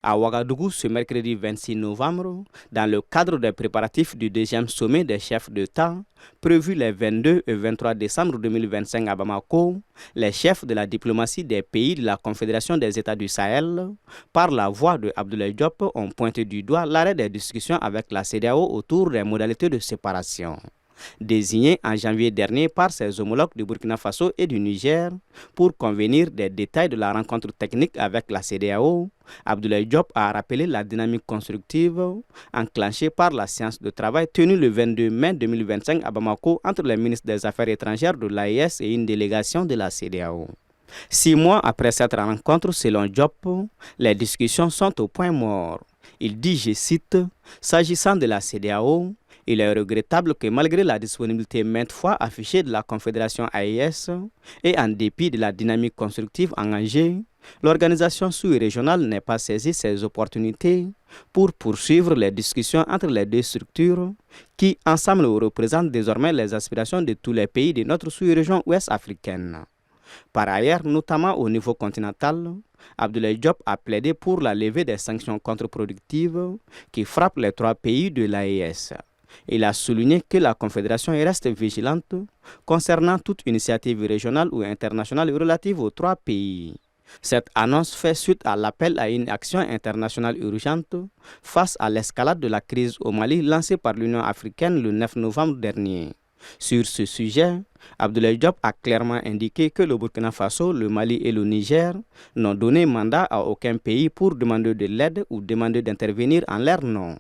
À Ouagadougou, ce mercredi 26 novembre, dans le cadre des préparatifs du deuxième sommet des chefs d'État, prévu les 22 et 23 décembre 2025 à Bamako, les chefs de la diplomatie des pays de la Confédération des États du Sahel, par la voix de Abdoulaye Diop, ont pointé du doigt l'arrêt des discussions avec la CEDEAO autour des modalités de séparation. Désigné en janvier dernier par ses homologues du Burkina Faso et du Niger pour convenir des détails de la rencontre technique avec la CEDEAO, Abdoulaye Diop a rappelé la dynamique constructive enclenchée par la séance de travail tenue le 22 mai 2025 à Bamako entre les ministres des Affaires étrangères de l'AES et une délégation de la CEDEAO. 6 mois après cette rencontre, selon Diop, les discussions sont au point mort. Il dit, je cite, « S'agissant de la CEDEAO, il est regrettable que malgré la disponibilité maintes fois affichée de la Confédération AES et en dépit de la dynamique constructive engagée, l'organisation sous-régionale n'ait pas saisi ses opportunités pour poursuivre les discussions entre les deux structures qui, ensemble, représentent désormais les aspirations de tous les pays de notre sous-région ouest africaine. » Par ailleurs, notamment au niveau continental, Abdoulaye Diop a plaidé pour la levée des sanctions contre-productives qui frappent les 3 pays de l'AES. Il a souligné que la Confédération reste vigilante concernant toute initiative régionale ou internationale relative aux 3 pays. Cette annonce fait suite à l'appel à une action internationale urgente face à l'escalade de la crise au Mali lancée par l'Union africaine le 9 novembre dernier. Sur ce sujet, Abdoulaye Diop a clairement indiqué que le Burkina Faso, le Mali et le Niger n'ont donné mandat à aucun pays pour demander de l'aide ou demander d'intervenir en leur nom.